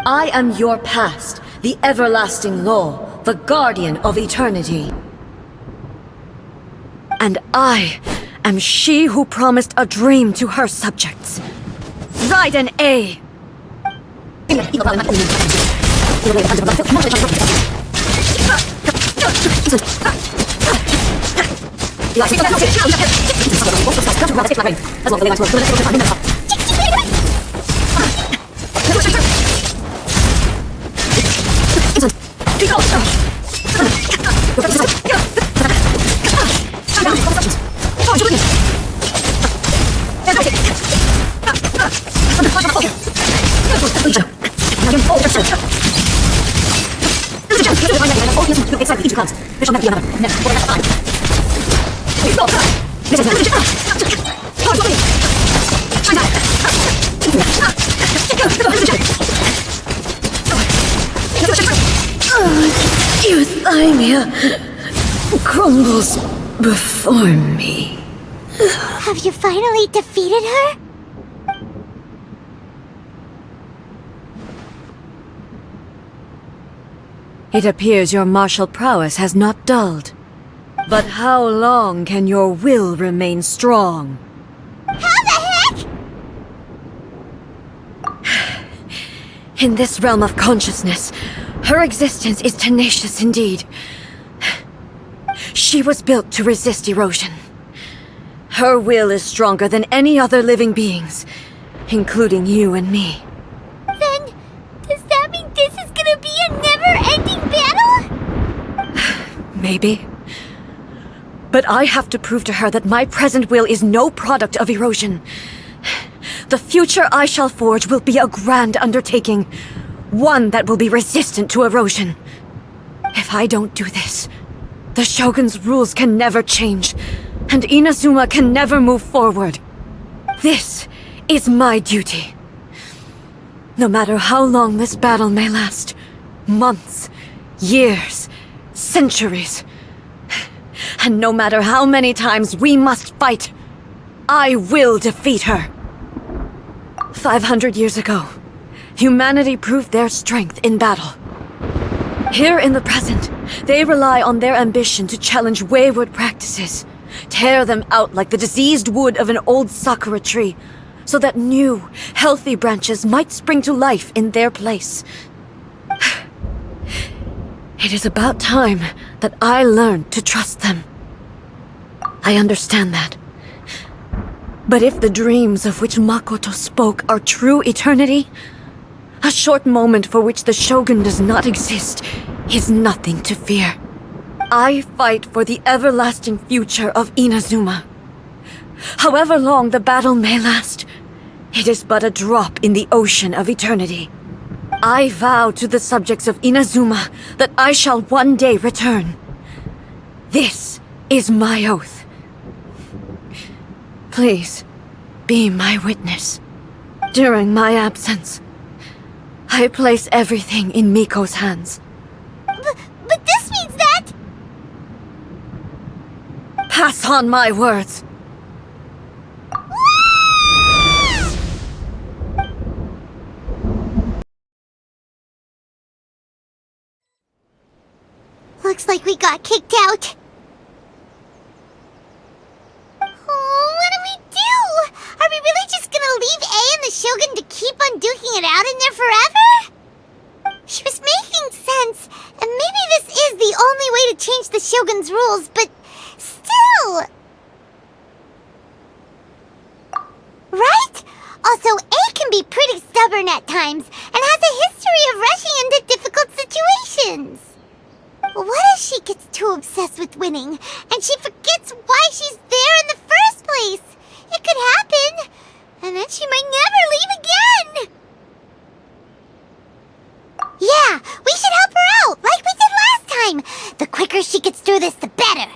I am your past, the everlasting law, the guardian of eternity. And I am she who promised a dream to her subjects. Raiden Ei! Euthymia crumbles before me. Have you finally defeated her? It appears your martial prowess has not dulled. But how long can your will remain strong? How the heck? In this realm of consciousness, her existence is tenacious indeed. She was built to resist erosion. Her will is stronger than any other living being's, including you and me. Then, does that mean this is gonna be a never-ending battle? Maybe. But I have to prove to her that my present will is no product of erosion. The future I shall forge will be a grand undertaking, one that will be resistant to erosion. If I don't do this, the Shogun's rules can never change, and Inazuma can never move forward. This is my duty. No matter how long this battle may last, months, years, centuries, and no matter how many times we must fight, I will defeat her. 500 years ago, humanity proved their strength in battle. Here in the present, they rely on their ambition to challenge wayward practices, tear them out like the diseased wood of an old sakura tree, so that new, healthy branches might spring to life in their place. It is about time that I learned to trust them. I understand that. But if the dreams of which Makoto spoke are true eternity, a short moment for which the Shogun does not exist is nothing to fear. I fight for the everlasting future of Inazuma. However long the battle may last, it is but a drop in the ocean of eternity. I vow to the subjects of Inazuma that I shall one day return. This is my oath. Please, be my witness. During my absence, I place everything in Miko's hands. But this means that... Pass on my words. Looks like we got kicked out. Oh, what do we do? Are we really just gonna leave A and the Shogun to keep on duking it out in there forever? She was making sense, and maybe this is the only way to change the Shogun's rules, but still... Right? Also, A can be pretty stubborn at times, and has a history of rushing into difficult situations. What if she gets too obsessed with winning, and she forgets why she's there in the first place? It could happen, and then she might never leave again. Yeah, we should help her out, like we did last time. The quicker she gets through this, the better.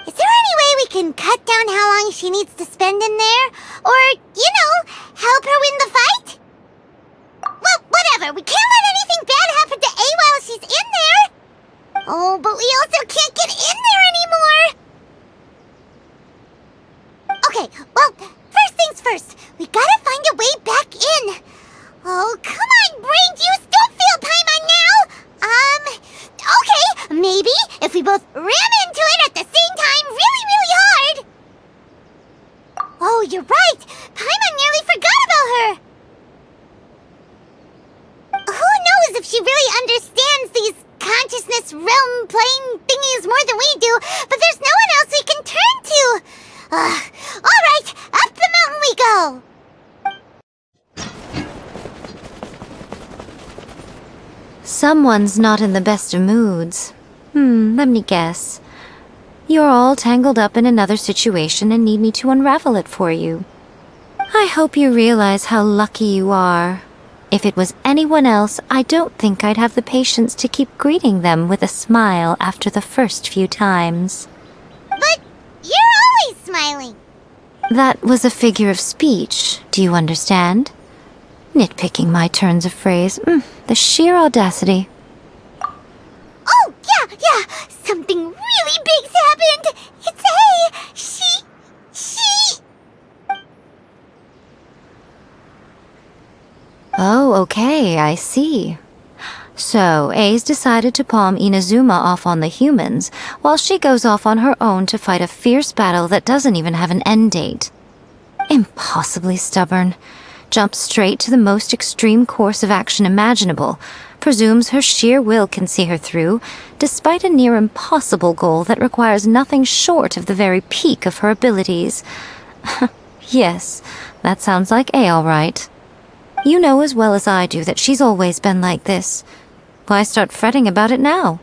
Is there any way we can cut down how long she needs to spend in there? Or, help her win the fight? Well, whatever. We can't let anything bad happen to A while she's in there. Oh, but we also can't get in there anymore. Okay, well, first things first. We gotta find a way back in. if she really understands these consciousness realm plane thingies more than we do, but there's no one else we can turn to. Alright, up the mountain we go! Someone's not in the best of moods. Let me guess. You're all tangled up in another situation and need me to unravel it for you. I hope you realize how lucky you are. If it was anyone else, I don't think I'd have the patience to keep greeting them with a smile after the first few times. But you're always smiling. That was a figure of speech, do you understand? Nitpicking my turns of phrase. The sheer audacity. Oh, yeah, something really big's happened. It's Ei. She... Oh, okay, I see. So, Ei's decided to palm Inazuma off on the humans, while she goes off on her own to fight a fierce battle that doesn't even have an end date. Impossibly stubborn. Jumps straight to the most extreme course of action imaginable, presumes her sheer will can see her through, despite a near impossible goal that requires nothing short of the very peak of her abilities. Yes, that sounds like Ei all right. You know as well as I do that she's always been like this. Why start fretting about it now?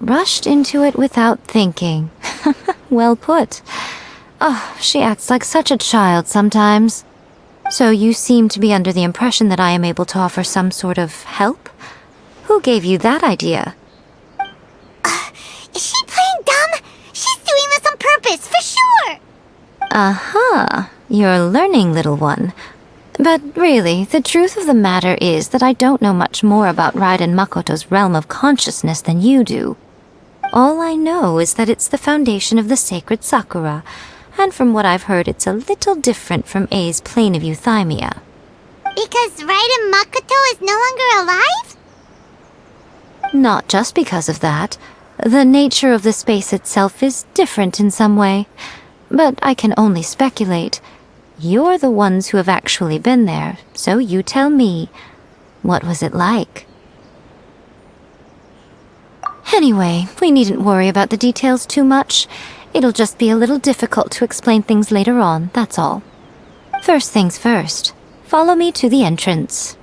Rushed into it without thinking. Well put. Oh, she acts like such a child sometimes. So you seem to be under the impression that I am able to offer some sort of help? Who gave you that idea? Is she playing dumb? She's doing this on purpose, for sure! Aha, you're learning, little one. But really, the truth of the matter is that I don't know much more about Raiden Makoto's realm of consciousness than you do. All I know is that it's the foundation of the Sacred Sakura, and from what I've heard, it's a little different from Ei's plane of euthymia. Because Raiden Makoto is no longer alive? Not just because of that. The nature of the space itself is different in some way. But I can only speculate. You're the ones who have actually been there, so you tell me. What was it like? Anyway, we needn't worry about the details too much. It'll just be a little difficult to explain things later on, that's all. First things first, follow me to the entrance.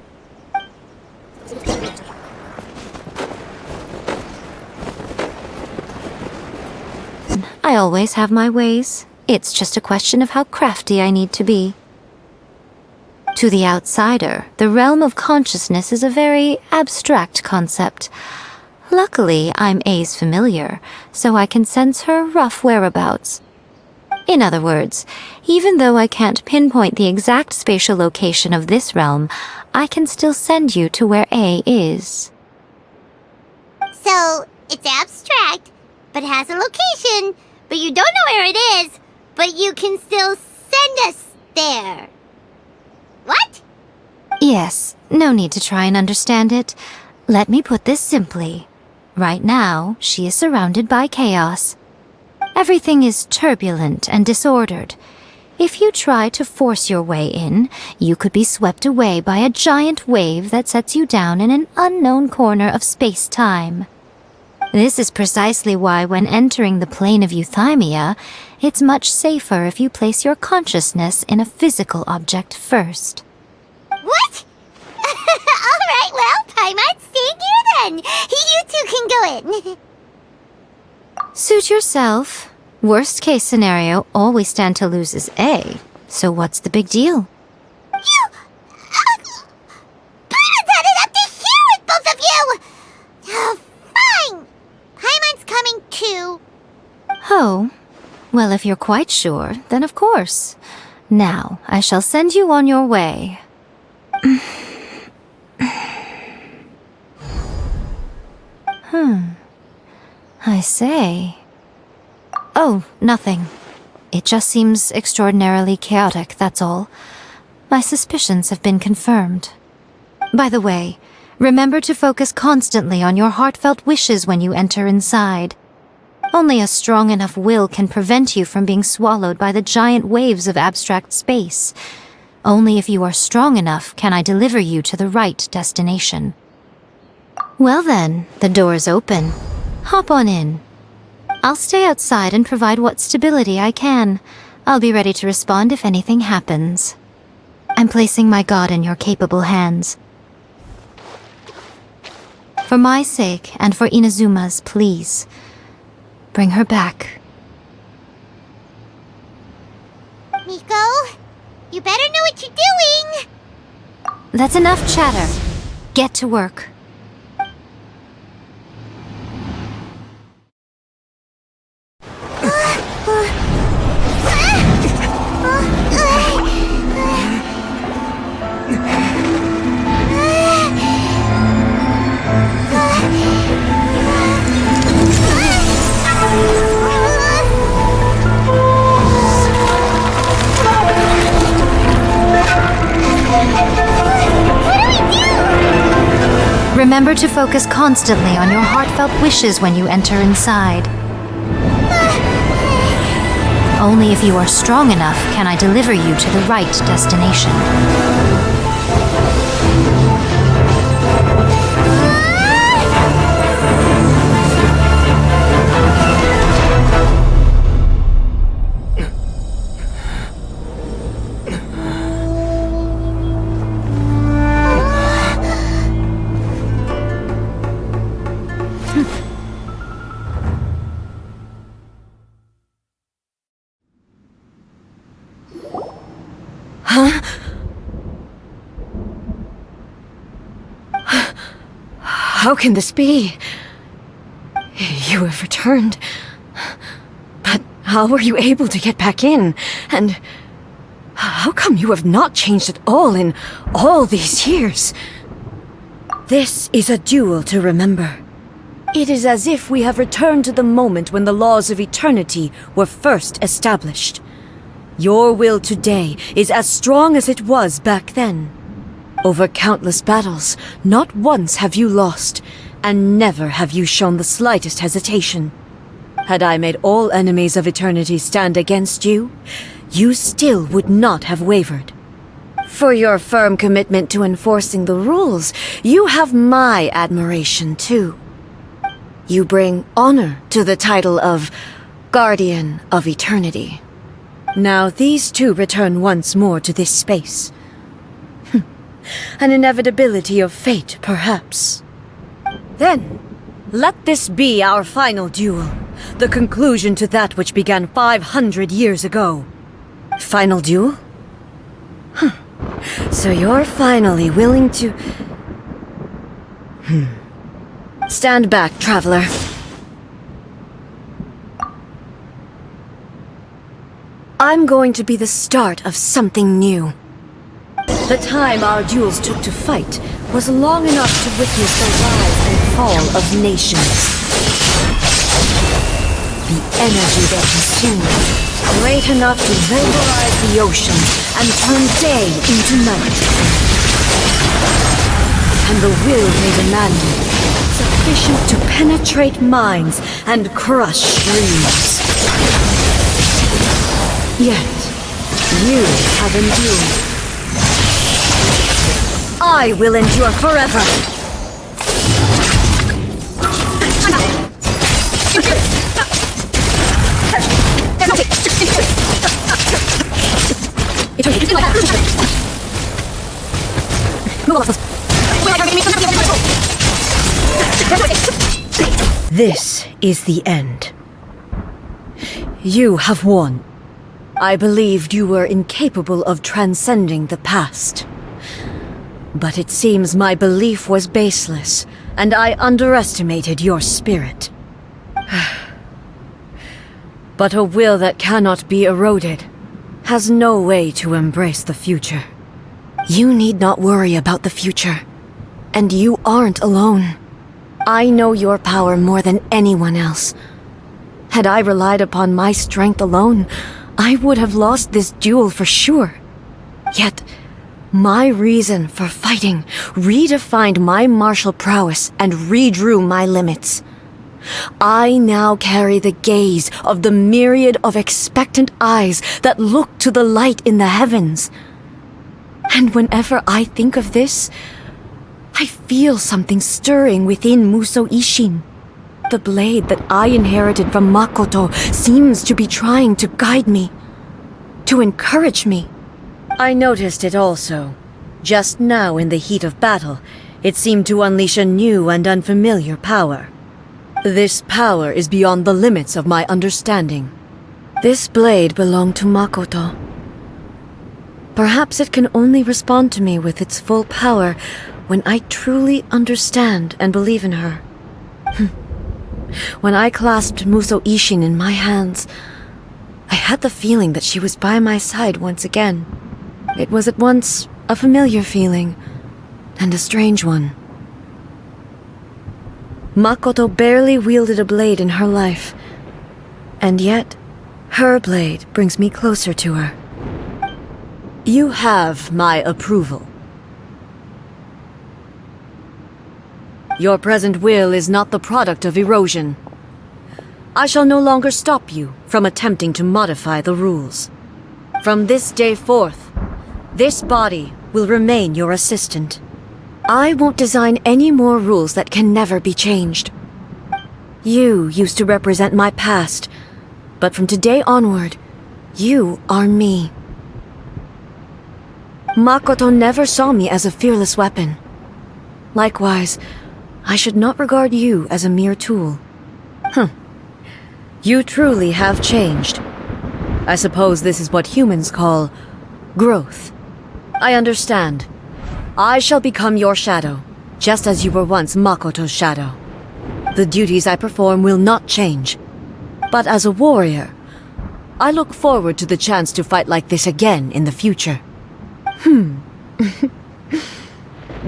I always have my ways. It's just a question of how crafty I need to be. To the outsider, the realm of consciousness is a very abstract concept. Luckily, I'm Ei's familiar, so I can sense her rough whereabouts. In other words, even though I can't pinpoint the exact spatial location of this realm, I can still send you to where Ei is. So, it's abstract, but has a location, but you don't know where it is, but you can still send us there. What? Yes, no need to try and understand it. Let me put this simply. Right now, she is surrounded by chaos. Everything is turbulent and disordered. If you try to force your way in, you could be swept away by a giant wave that sets you down in an unknown corner of space-time. This is precisely why when entering the plane of euthymia, it's much safer if you place your consciousness in a physical object first. What? Alright, well, I might stand here then. You two can go in. Suit yourself. Worst case scenario, all we stand to lose is Ei. So what's the big deal? You... Paimon headed up to here with both of you! Fine! Paimon's coming too. Oh, well, if you're quite sure, then of course. Now, I shall send you on your way. I say. Oh, nothing. It just seems extraordinarily chaotic, that's all. My suspicions have been confirmed. By the way, remember to focus constantly on your heartfelt wishes when you enter inside. Only a strong enough will can prevent you from being swallowed by the giant waves of abstract space. Only if you are strong enough can I deliver you to the right destination. Well then, the door's open. Hop on in. I'll stay outside and provide what stability I can. I'll be ready to respond if anything happens. I'm placing my god in your capable hands. For my sake and for Inazuma's, please, bring her back. Miko, you better know what you're doing! That's enough chatter. Get to work. Remember to focus constantly on your heartfelt wishes when you enter inside. Only if you are strong enough can I deliver you to the right destination. How can this be? You have returned. But how were you able to get back in? And how come you have not changed at all in all these years? This is a duel to remember. It is as if we have returned to the moment when the laws of eternity were first established. Your will today is as strong as it was back then. Over countless battles, not once have you lost, and never have you shown the slightest hesitation. Had I made all enemies of eternity stand against you, you still would not have wavered. For your firm commitment to enforcing the rules, you have my admiration too. You bring honor to the title of Guardian of Eternity. Now these two return once more to this space. An inevitability of fate, perhaps. Then, let this be our final duel, the conclusion to that which began 500 years ago. Final duel? So you're finally willing to... Stand back, traveler. I'm going to be the start of something new. The time our duels took to fight was long enough to witness the rise and fall of nations. The energy they consume, great enough to vaporize the ocean and turn day into night. And the will they demanded, sufficient to penetrate minds and crush dreams. Yet, you have endured. I will endure forever! This is the end. You have won. I believed you were incapable of transcending the past. But it seems my belief was baseless, and I underestimated your spirit. But a will that cannot be eroded has no way to embrace the future. You need not worry about the future, and you aren't alone. I know your power more than anyone else. Had I relied upon my strength alone, I would have lost this duel for sure. Yet, my reason for fighting redefined my martial prowess and redrew my limits. I now carry the gaze of the myriad of expectant eyes that look to the light in the heavens. And whenever I think of this, I feel something stirring within Muso Ishin. The blade that I inherited from Makoto seems to be trying to guide me, to encourage me. I noticed it also. Just now in the heat of battle, it seemed to unleash a new and unfamiliar power. This power is beyond the limits of my understanding. This blade belonged to Makoto. Perhaps it can only respond to me with its full power when I truly understand and believe in her. When I clasped Muso Ishin in my hands, I had the feeling that she was by my side once again. It was at once a familiar feeling and a strange one. Makoto barely wielded a blade in her life, and yet her blade brings me closer to her. You have my approval. Your present will is not the product of erosion. I shall no longer stop you from attempting to modify the rules. From this day forth, this body will remain your assistant. I won't design any more rules that can never be changed. You used to represent my past, but from today onward, you are me. Makoto never saw me as a fearless weapon. Likewise, I should not regard you as a mere tool. You truly have changed. I suppose this is what humans call growth. I understand. I shall become your shadow, just as you were once Makoto's shadow. The duties I perform will not change. But as a warrior, I look forward to the chance to fight like this again in the future.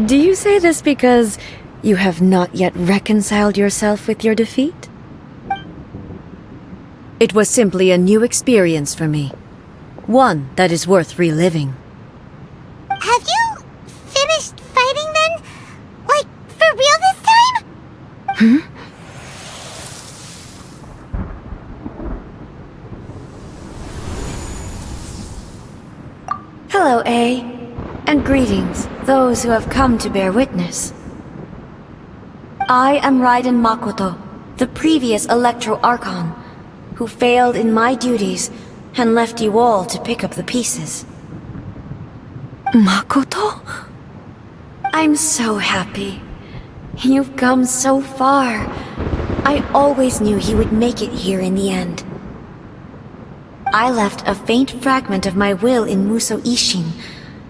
Do you say this because you have not yet reconciled yourself with your defeat? It was simply a new experience for me. One that is worth reliving. Have you finished fighting then? Like, for real this time? Hello, Ei, and greetings, those who have come to bear witness. I am Raiden Makoto, the previous Electro Archon, who failed in my duties and left you all to pick up the pieces. Makoto? I'm so happy. You've come so far. I always knew you would make it here in the end. I left a faint fragment of my will in Muso Ishin,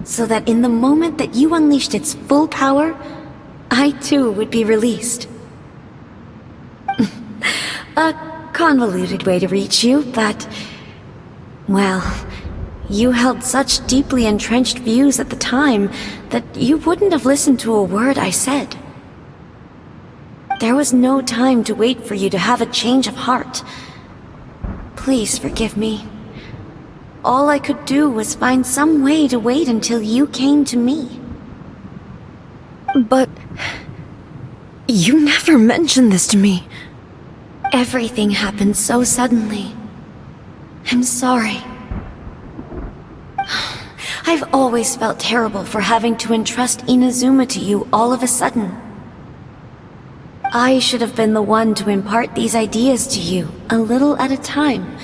so that in the moment that you unleashed its full power, I too would be released. A convoluted way to reach you, but... well, you held such deeply entrenched views at the time that you wouldn't have listened to a word I said. There was no time to wait for you to have a change of heart. Please forgive me. All I could do was find some way to wait until you came to me. But... you never mentioned this to me. Everything happened so suddenly. I'm sorry. I've always felt terrible for having to entrust Inazuma to you all of a sudden. I should have been the one to impart these ideas to you, a little at a time,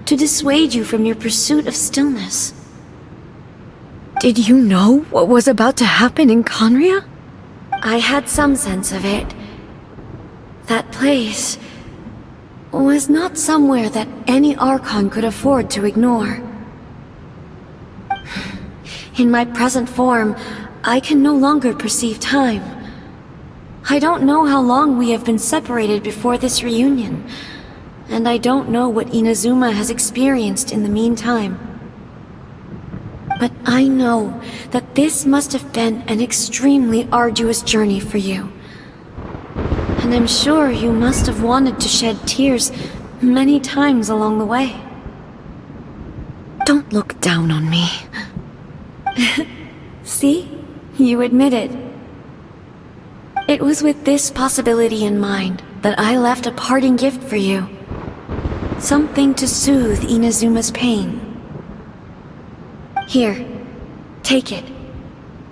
to dissuade you from your pursuit of stillness. Did you know what was about to happen in Conria? I had some sense of it. That place was not somewhere that any Archon could afford to ignore. In my present form, I can no longer perceive time. I don't know how long we have been separated before this reunion, and I don't know what Inazuma has experienced in the meantime. But I know that this must have been an extremely arduous journey for you. And I'm sure you must have wanted to shed tears many times along the way. Don't look down on me. See? You admit it. It was with this possibility in mind that I left a parting gift for you. Something to soothe Inazuma's pain. Here, take it,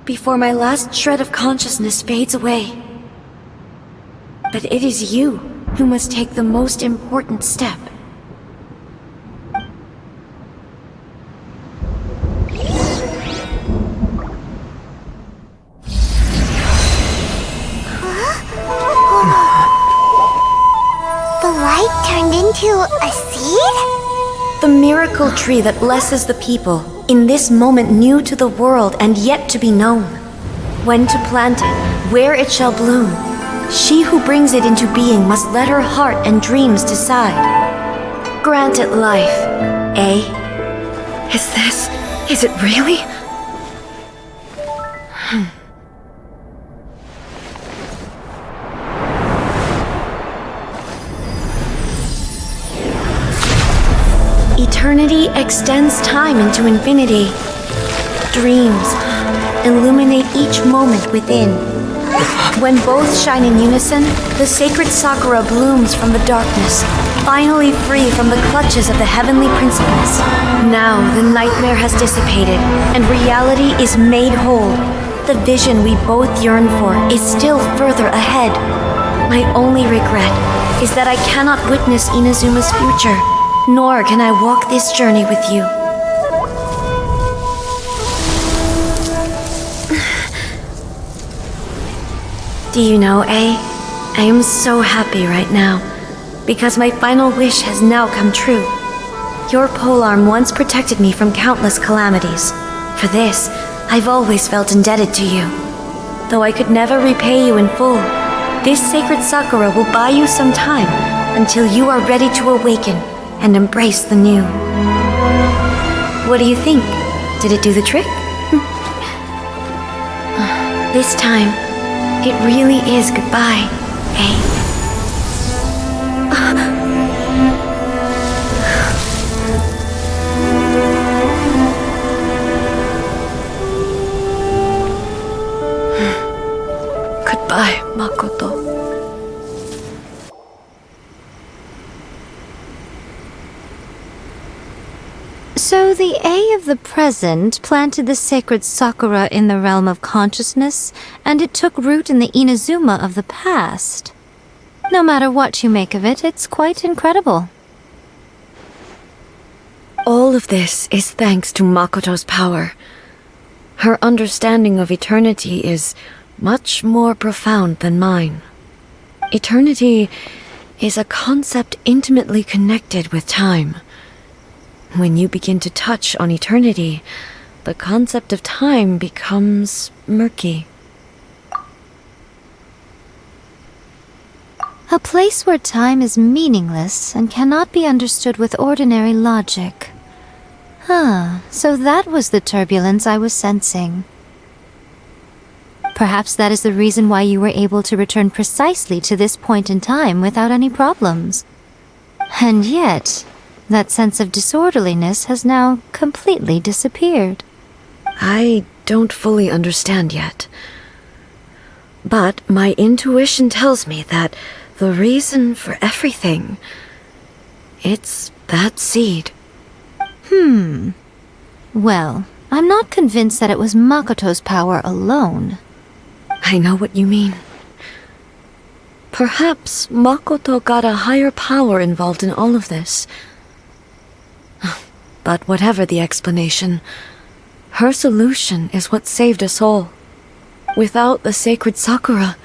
before my last shred of consciousness fades away. But it is you who must take the most important step. The light turned into a seed? The miracle tree that blesses the people, in this moment new to the world and yet to be known. When to plant it, where it shall bloom. She who brings it into being must let her heart and dreams decide. Grant it life, Ei. Is it really? Eternity extends time into infinity. Dreams illuminate each moment within. When both shine in unison, the sacred Sakura blooms from the darkness, finally free from the clutches of the heavenly principles. Now the nightmare has dissipated, and reality is made whole. The vision we both yearn for is still further ahead. My only regret is that I cannot witness Inazuma's future. Nor can I walk this journey with you. Do you know, Ei? I am so happy right now, because my final wish has now come true. Your polearm once protected me from countless calamities. For this, I've always felt indebted to you. Though I could never repay you in full, this sacred Sakura will buy you some time until you are ready to awaken and embrace the new. What do you think? Did it do the trick? This time, it really is goodbye, Ei. Goodbye, Makoto. So the Ei of the present planted the sacred Sakura in the realm of consciousness, and it took root in the Inazuma of the past. No matter what you make of it, it's quite incredible. All of this is thanks to Makoto's power. Her understanding of eternity is much more profound than mine. Eternity is a concept intimately connected with time. When you begin to touch on eternity, the concept of time becomes murky. A place where time is meaningless and cannot be understood with ordinary logic. So that was the turbulence I was sensing. Perhaps that is the reason why you were able to return precisely to this point in time without any problems. And yet, that sense of disorderliness has now completely disappeared. I don't fully understand yet. But my intuition tells me that the reason for everything, it's that seed. Well, I'm not convinced that it was Makoto's power alone. I know what you mean. Perhaps Makoto got a higher power involved in all of this. But whatever the explanation, her solution is what saved us all. Without the sacred Sakura,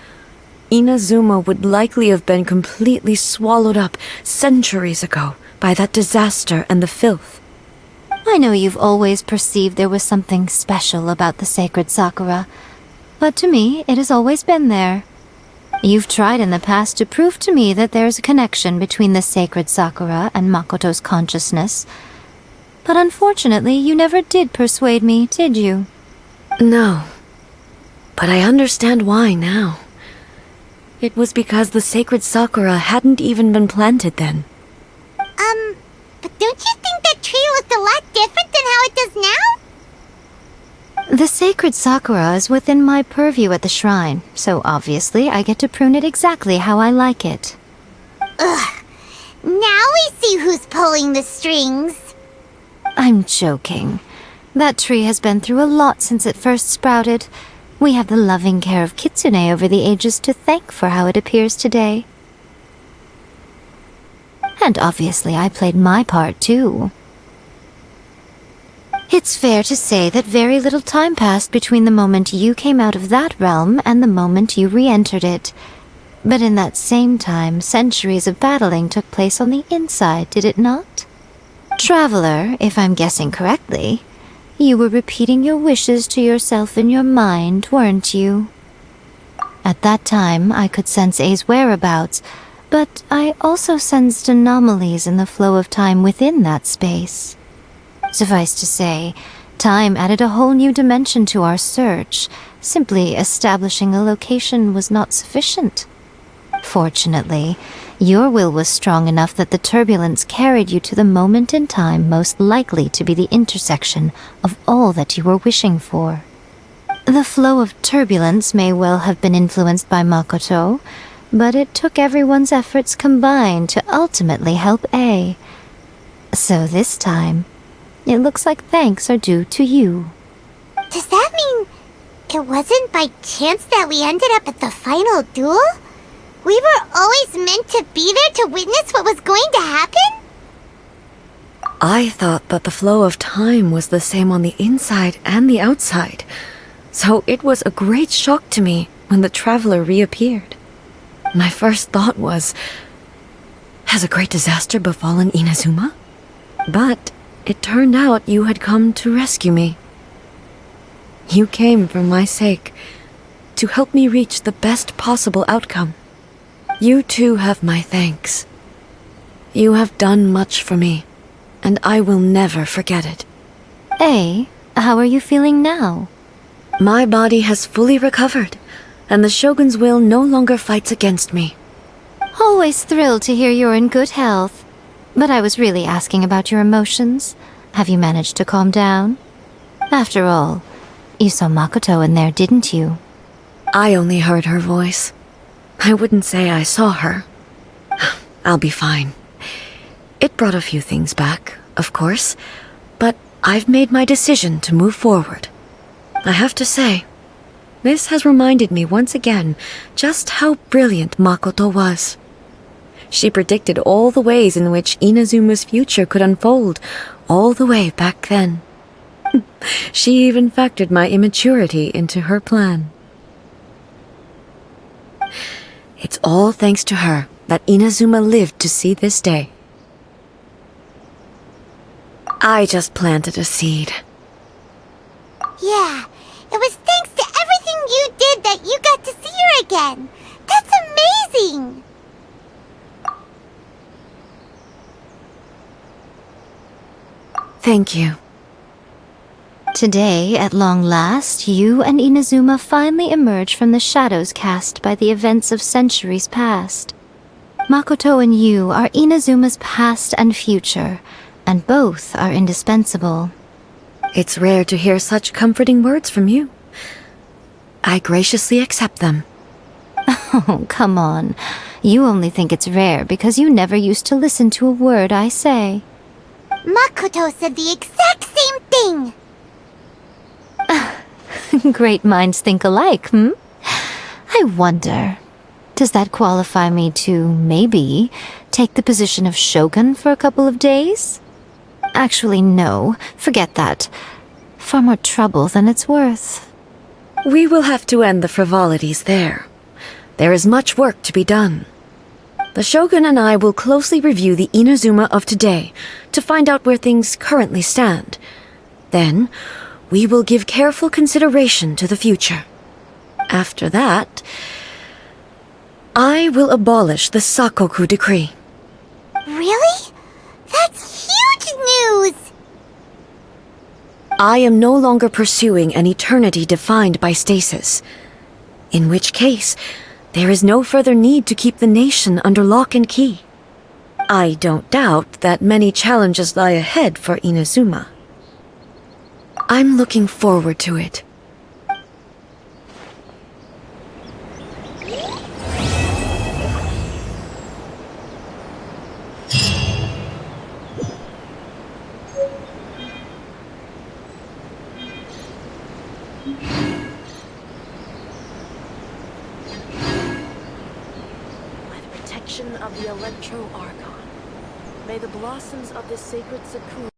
Inazuma would likely have been completely swallowed up centuries ago by that disaster and the filth. I know you've always perceived there was something special about the sacred Sakura, but to me, it has always been there. You've tried in the past to prove to me that there's a connection between the sacred Sakura and Makoto's consciousness, but unfortunately, you never did persuade me, did you? No, but I understand why now. It was because the sacred Sakura hadn't even been planted then. But don't you think that tree looked a lot different than how it does now? The sacred Sakura is within my purview at the shrine, so obviously I get to prune it exactly how I like it. Ugh. Now we see who's pulling the strings. I'm joking. That tree has been through a lot since it first sprouted. We have the loving care of Kitsune over the ages to thank for how it appears today. And obviously I played my part too. It's fair to say that very little time passed between the moment you came out of that realm and the moment you re-entered it. But in that same time, centuries of battling took place on the inside, did it not? Traveler, if I'm guessing correctly, you were repeating your wishes to yourself in your mind, weren't you? At that time, I could sense Ei's whereabouts, but I also sensed anomalies in the flow of time within that space. Suffice to say, time added a whole new dimension to our search. Simply establishing a location was not sufficient. Fortunately, your will was strong enough that the turbulence carried you to the moment in time most likely to be the intersection of all that you were wishing for. The flow of turbulence may well have been influenced by Makoto, but it took everyone's efforts combined to ultimately help Ei. So this time, it looks like thanks are due to you. Does that mean it wasn't by chance that we ended up at the final duel? We were always meant to be there to witness what was going to happen? I thought that the flow of time was the same on the inside and the outside, so it was a great shock to me when the traveler reappeared. My first thought was, has a great disaster befallen Inazuma? But it turned out you had come to rescue me. You came for my sake, to help me reach the best possible outcome. You too have my thanks. You have done much for me, and I will never forget it. Ei, how are you feeling now? My body has fully recovered, and the Shogun's will no longer fights against me. Always thrilled to hear you're in good health. But I was really asking about your emotions. Have you managed to calm down? After all, you saw Makoto in there, didn't you? I only heard her voice. I wouldn't say I saw her. I'll be fine. It brought a few things back, of course, but I've made my decision to move forward. I have to say, this has reminded me once again just how brilliant Makoto was. She predicted all the ways in which Inazuma's future could unfold, all the way back then. She even factored my immaturity into her plan. It's all thanks to her that Inazuma lived to see this day. I just planted a seed. Yeah, it was thanks to everything you did that you got to see her again. That's amazing! Thank you. Today, at long last, you and Inazuma finally emerge from the shadows cast by the events of centuries past. Makoto and you are Inazuma's past and future, and both are indispensable. It's rare to hear such comforting words from you. I graciously accept them. Oh, come on. You only think it's rare because you never used to listen to a word I say. Makoto said the exact same thing! Great minds think alike, hmm? I wonder, does that qualify me to, maybe, take the position of Shogun for a couple of days? Actually, no. Forget that. Far more trouble than it's worth. We will have to end the frivolities there. There is much work to be done. The Shogun and I will closely review the Inazuma of today to find out where things currently stand. Then, we will give careful consideration to the future. After that, I will abolish the Sakoku decree. Really? That's huge news! I am no longer pursuing an eternity defined by stasis. In which case, there is no further need to keep the nation under lock and key. I don't doubt that many challenges lie ahead for Inazuma. I'm looking forward to it. By the protection of the Electro Archon, may the blossoms of the Sacred Sakura